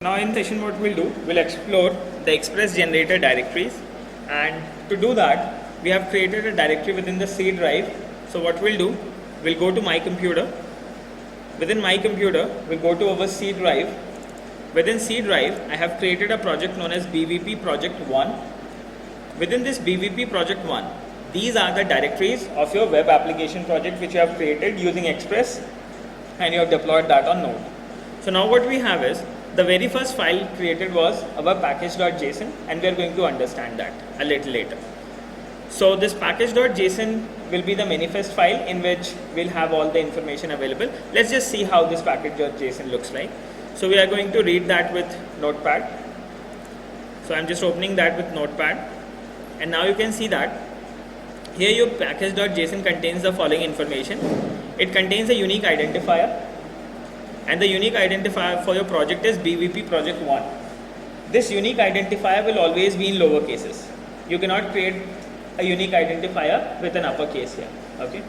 Now in session what we'll explore the Express generator directories, and to do that we have created a directory within the C drive. So what we'll go to my computer. Within my computer we'll go to our C drive. Within C drive I have created a project known as BVP project 1. Within this BVP project 1, these are the directories of your web application project which you have created using Express, and you have deployed that on Node. So now what we have is the very first file created was our package.json, and we are going to understand that a little later. So this package.json will be the manifest file in which we'll have all the information available. Let's just see how this package.json looks like. So we are going to read that with Notepad. So I'm just opening that with Notepad, and now you can see that here your package.json contains the following information. It contains a unique identifier, and the unique identifier for your project is BVP project 1. This unique identifier will always be in lower cases. You cannot create a unique identifier with an uppercase here. Okay,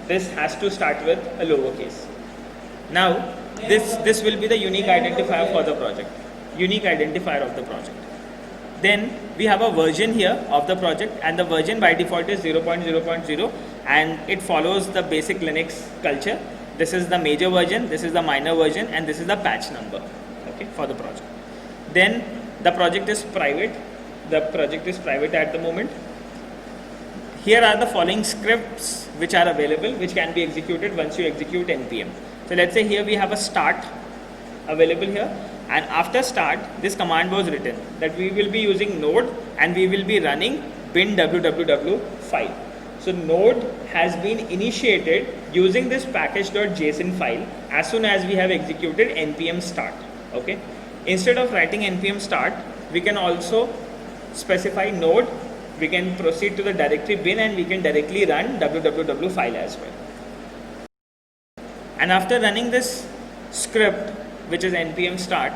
this has to start with a lowercase. Now this will be the unique identifier for the project, unique identifier of the project. Then we have a version here of the project, and the version by default is 0.0.0, and it follows the basic Linux culture. This is the major version, this is the minor version, and this is the patch number, okay, for the project. Then the project is private. The project is private at the moment. Here are the following scripts which are available, which can be executed once you execute npm. So let's say here we have a start available here, and after start this command was written that we will be using Node and we will be running bin www file. So Node has been initiated using this package.json file as soon as we have executed npm start. Okay, instead of writing npm start, we can also specify Node. We can proceed to the directory bin, and we can directly run www file as well. And after running this script, which is npm start,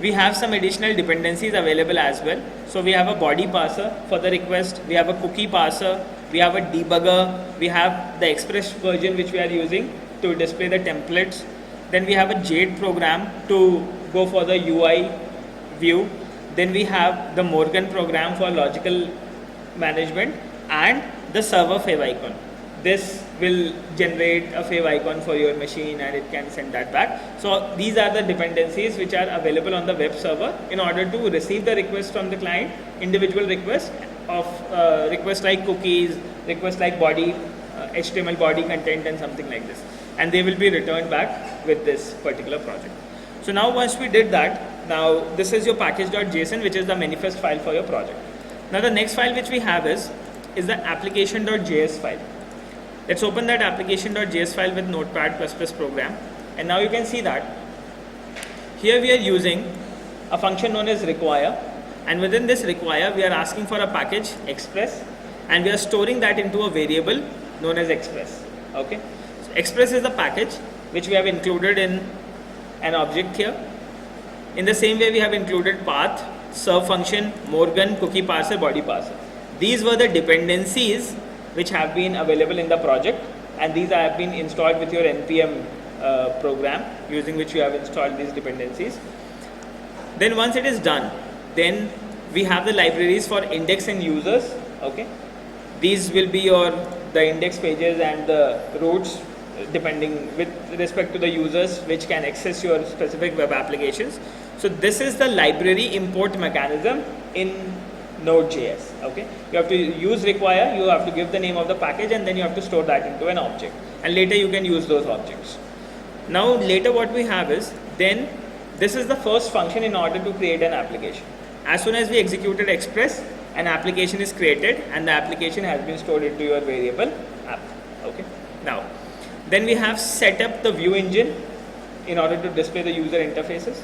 we have some additional dependencies available as well. So we have a body parser for the request, we have a cookie parser, we have a debugger, we have the Express version which we are using to display the templates. Then we have a Jade program to go for the UI view. Then we have the Morgan program for logical management, and the server favicon. This will generate a favicon for your machine, and it can send that back. So these are the dependencies which are available on the web server in order to receive the request from the client, individual requests of requests like cookies, requests like body, HTML body content, and something like this, and they will be returned back with this particular project. So now once we did that, now this is your package.json, which is the manifest file for your project. Now the next file which we have is the application.js file. Let's open that application.js file with Notepad++ program, and now you can see that here we are using a function known as require, and within this require we are asking for a package express, and we are storing that into a variable known as express. Okay, so express is the package which we have included in an object here. In the same way we have included path, serve function, Morgan, cookie parser, body parser. These were the dependencies which have been available in the project, and these have been installed with your npm program using which you have installed these dependencies. Then once it is done, then we have the libraries for index and users. Okay, these will be the index pages and the routes depending with respect to the users which can access your specific web applications. So this is the library import mechanism in Node.js. Okay, you have to use require, you have to give the name of the package, and then you have to store that into an object, and later you can use those objects. Now later what we have is, then this is the first function in order to create an application. As soon as we executed express, an application is created, and the application has been stored into your variable app. Okay, now then we have set up the view engine in order to display the user interfaces,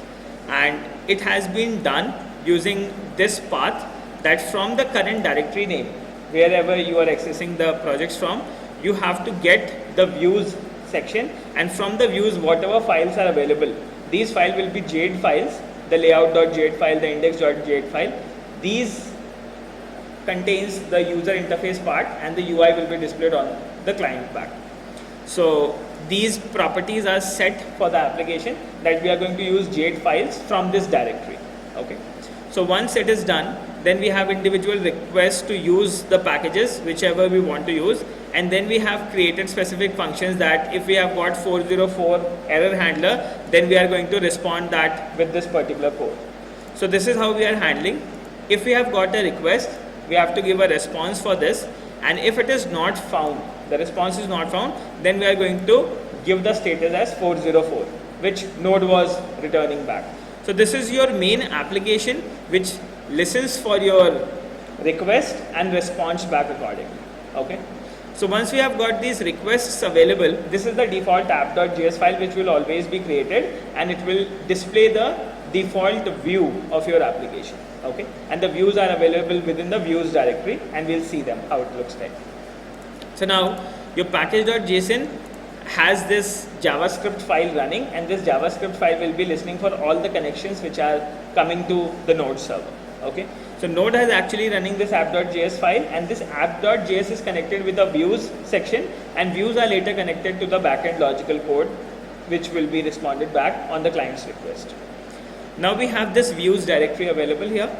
and it has been done using this path, that from the current directory name, wherever you are accessing the projects from, you have to get the views section, and from the views whatever files are available, these files will be Jade files, the layout.jade file, the index.jade file. These contains the user interface part, and the UI will be displayed on the client back. So these properties are set for the application that we are going to use Jade files from this directory. Okay. So once it is done, then we have individual requests to use the packages whichever we want to use, and then we have created specific functions that if we have got 404 error handler, then we are going to respond that with this particular code. So this is how we are handling. If we have got a request, we have to give a response for this, and if it is not found, the response is not found, then we are going to give the status as 404, which node was returning back. So this is your main application which listens for your request and responds back accordingly. Okay. So once we have got these requests available, this is the default app.js file which will always be created, and it will display the default view of your application. Okay. And the views are available within the views directory, and we'll see them how it looks like. So now your package.json has this JavaScript file running, and this JavaScript file will be listening for all the connections which are coming to the Node server. Okay. So Node has actually running this app.js file, and this app.js is connected with the views section, and views are later connected to the backend logical code which will be responded back on the client's request. Now we have this views directory available here.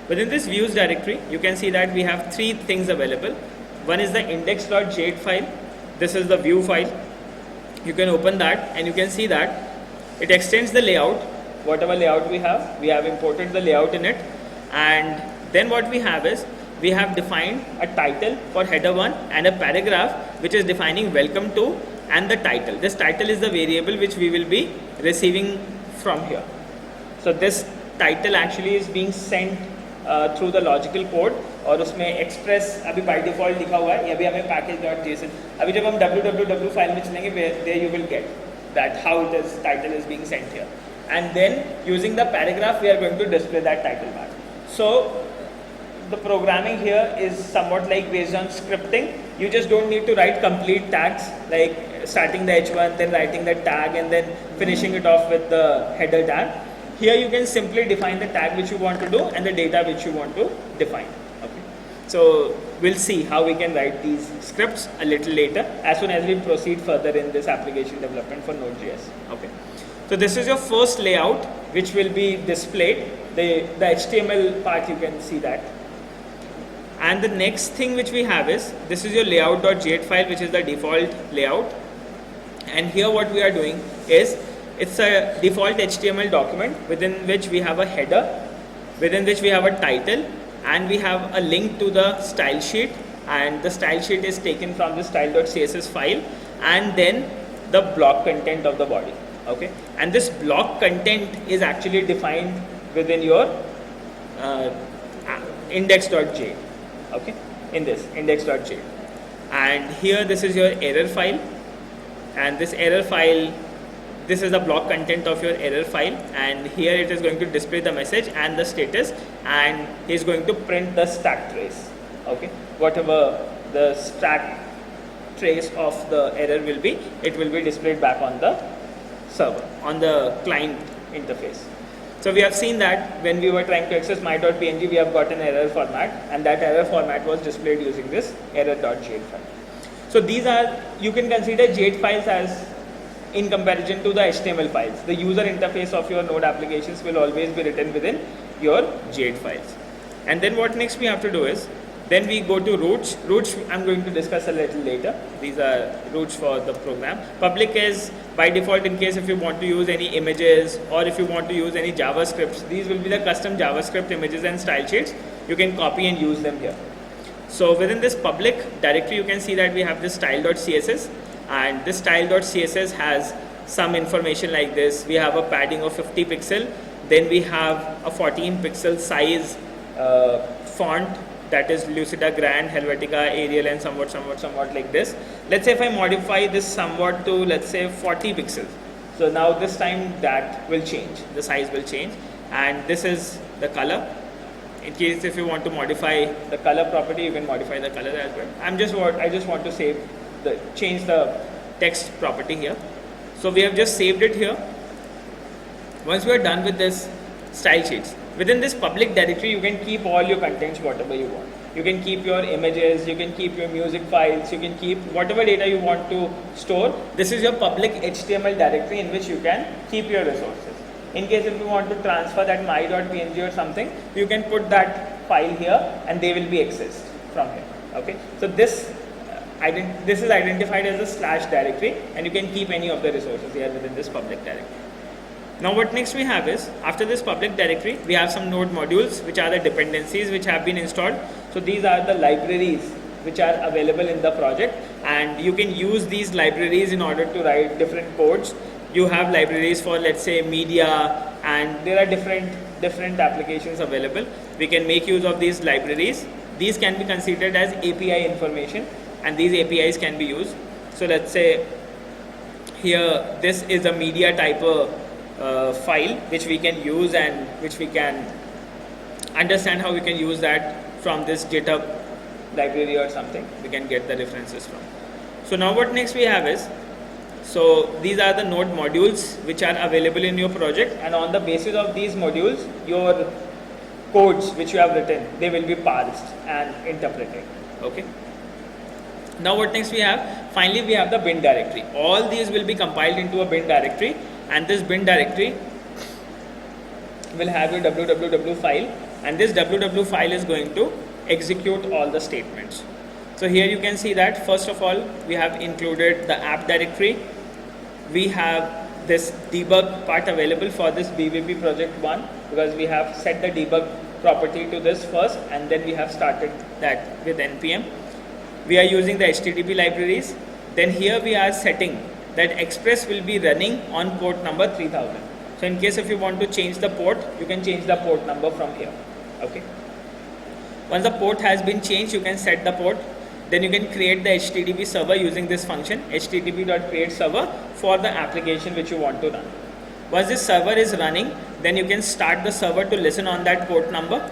Within this views directory, you can see that we have three things available. One is the index.jade file. This is the view file. You can open that and you can see that it extends the layout. Whatever layout we have imported the layout in it, and then what we have is we have defined a title for header 1 and a paragraph which is defining welcome to and the title. This title is the variable which we will be receiving from here. So this title actually is being sent through the logical code, और उसमें express अभी by default लिखा हुआ है, ये भी हमें package.json, अभी जब हम www फाइल में चलेंगे there you will get that how this title is being sent here, and then using the paragraph we are going to display that title back. So the programming here is somewhat like based on scripting. You just don't need to write complete tags like starting the h1, then writing the tag, and then finishing it off with the header tag. Here you can simply define the tag which you want to do and the data which you want to define. Okay. So we'll see how we can write these scripts a little later as soon as we proceed further in this application development for Node.js. Okay. So this is your first layout which will be displayed. The HTML part, you can see that. And the next thing which we have is, this is your layout.jade file which is the default layout. And here what we are doing is, it's a default HTML document within which we have a header, within which we have a title, and we have a link to the style sheet, and the style sheet is taken from the style.css file, and then the block content of the body. Okay, and this block content is actually defined within your index.jade. Okay, in this index.jade, and here this is your error file, and this error file, this is the block content of your error file, and here it is going to display the message and the status, and is going to print the stack trace. Okay, whatever the stack trace of the error will be, it will be displayed back on the server, on the client interface. So we have seen that when we were trying to access my.png, we have got an error format, and that error format was displayed using this error.jade file. So these are, you can consider Jade files as in comparison to the HTML files. The user interface of your Node applications will always be written within your Jade files. And then what next we have to do is, then we go to roots. Roots I'm going to discuss a little later. These are roots for the program. Public is by default in case if you want to use any images or if you want to use any JavaScripts. These will be the custom JavaScript images and style sheets. You can copy and use them here. So within this public directory, you can see that we have this style.css, and this style.css has some information like this. We have a padding of 50 pixel. Then we have a 14 pixel size font, that is Lucida Grand, Helvetica, Arial, and somewhat like this. Let's say if I modify this somewhat to, let's say, 40 pixels. So now this time that will change, the size will change, and this is the color. In case if you want to modify the color property, you can modify the color as well. I just want to change the text property here. So we have just saved it here. Once we are done with this style sheets, within this public directory, you can keep all your contents whatever you want. You can keep your images, you can keep your music files, you can keep whatever data you want to store. This is your public HTML directory in which you can keep your resources. In case if you want to transfer that my.png or something, you can put that file here and they will be accessed from here. Okay, so this is identified as a slash directory, and you can keep any of the resources here within this public directory. Now what next we have is, after this public directory, we have some node modules, which are the dependencies which have been installed. So these are the libraries which are available in the project, and you can use these libraries in order to write different codes. You have libraries for, let's say, media, and there are different applications available. We can make use of these libraries. These can be considered as API information, and these APIs can be used. So let's say here this is a media type of file which we can use, and which we can understand how we can use that from this GitHub library or something. We can get the references from. So now what next we have is, so these are the node modules which are available in your project, and on the basis of these modules, your codes which you have written, they will be parsed and interpreted. Okay. Now what next we have? Finally we have the bin directory. All these will be compiled into a bin directory, and this bin directory will have your www file, and this www file is going to execute all the statements. So here you can see that first of all we have included the app directory. We have this debug part available for this BVP project 1, because we have set the debug property to this first, and then we have started that with npm. We are using the HTTP libraries. Then here we are setting that Express will be running on port number 3000. So in case if you want to change the port, you can change the port number from here. Okay. Once the port has been changed, you can set the port. Then you can create the HTTP server using this function, http.createServer, for the application which you want to run. Once this server is running, then you can start the server to listen on that port number.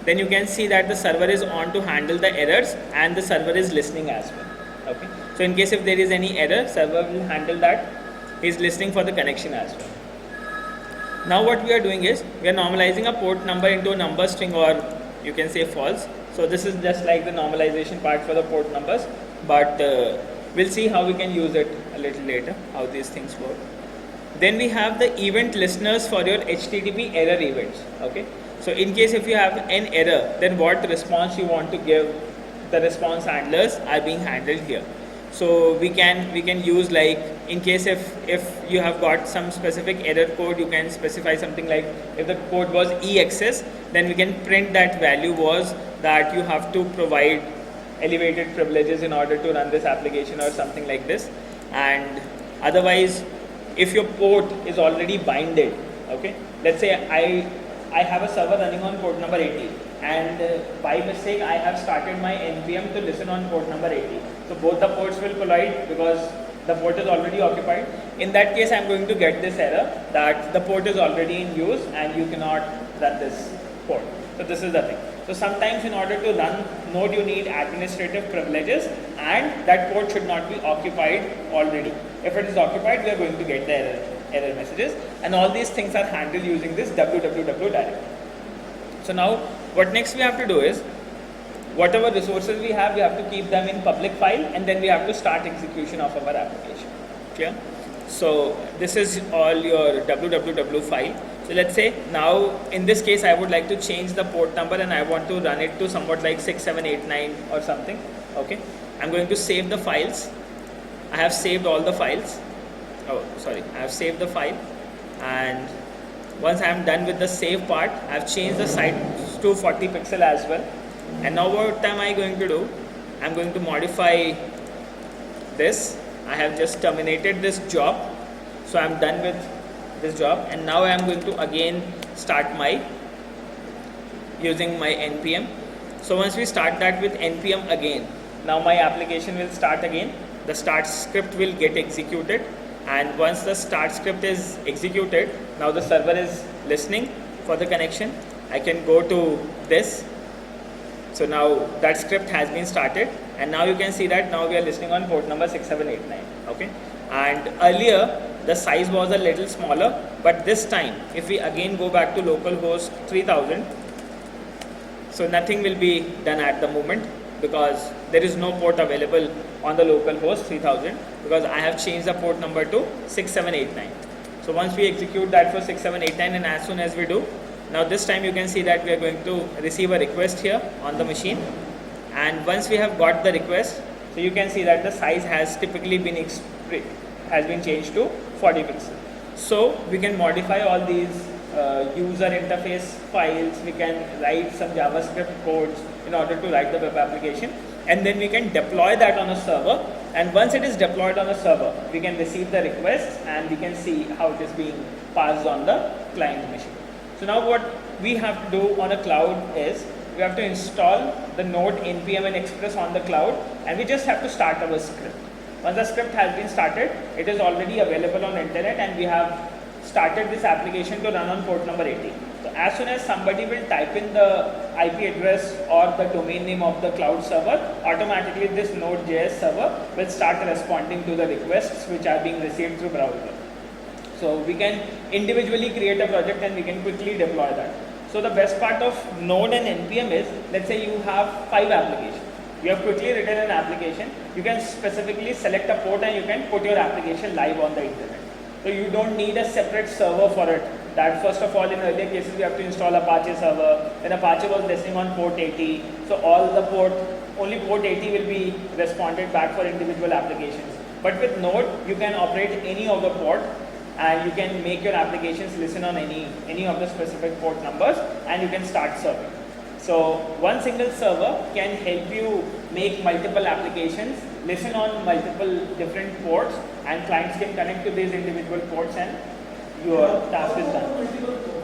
Then you can see that the server is on to handle the errors, and the server is listening as well. Okay. So in case if there is any error, server will handle that. He is listening for the connection as well. Now what we are doing is, we are normalizing a port number into a number string, or you can say false. So this is just like the normalization part for the port numbers, but we'll see how we can use it a little later, how these things work. Then we have the event listeners for your HTTP error events. Okay. So in case if you have an error, then what response you want to give, the response handlers are being handled here. So we can use, like, in case if you have got some specific error code, you can specify something like, if the code was EXS, then we can print that value was that you have to provide elevated privileges in order to run this application or something like this. And otherwise, if your port is already binded, okay, let's say I have a server running on port number 80, and by mistake I have started my npm to listen on port number 80. So both the ports will collide because the port is already occupied. In that case, I am going to get this error that the port is already in use and you cannot run this port. So this is the thing. So sometimes in order to run node, you need administrative privileges, and that port should not be occupied already. If it is occupied, we are going to get the error messages, and all these things are handled using this www directory. So now what next we have to do is, whatever resources we have to keep them in public file, and then we have to start execution of our application. Clear? So this is all your www file. So let's say now in this case I would like to change the port number and I want to run it to somewhat like 6789 or something. Okay, I'm going to save the files. I have saved all the files. Oh, sorry, I have saved the file, and once I am done with the save part, I have changed the size to 40 pixel as well. And now what am I going to do? I'm going to modify this. I have just terminated this job, so I'm done with this job, and now I am going to again start using my npm. So once we start that with npm again, now my application will start again. The start script will get executed, and once the start script is executed, now the server is listening for the connection. I can go to this. So now that script has been started, and now you can see that now we are listening on port number 6789. Okay, and earlier the size was a little smaller, but this time if we again go back to localhost 3000, So nothing will be done at the moment because there is no port available on the local host 3000 because I have changed the port number to 6789. So once we execute that for 6789 and as soon as we do, now this time you can see that we are going to receive a request here on the machine, and once we have got the request, so you can see that the size has typically been changed to 40 pixels. So we can modify all these user interface files, we can write some JavaScript codes in order to write the web application, and then we can deploy that on a server, and once it is deployed on a server, we can receive the requests and we can see how it is being passed on the client machine. So now what we have to do on a cloud is we have to install the Node NPM and Express on the cloud, and we just have to start our script. Once the script has been started, it is already available on internet, and we have started this application to run on port number 80. So as soon as somebody will type in the IP address or the domain name of the cloud server, automatically this Node.js server will start responding to the requests which are being received through browser. So we can individually create a project and we can quickly deploy that. So the best part of Node and NPM is, let's say you have 5 applications. You have quickly written an application, you can specifically select a port and you can put your application live on the internet. So you don't need a separate server for it. That first of all, in earlier cases we have to install Apache server, and Apache was listening on port 80. So only port 80 will be responded back for individual applications. But with Node, you can operate any of the port, and you can make your applications listen on any of the specific port numbers, and you can start serving. So one single server can help you make multiple applications, listen on multiple different ports, and clients can connect to these individual ports and your task is done.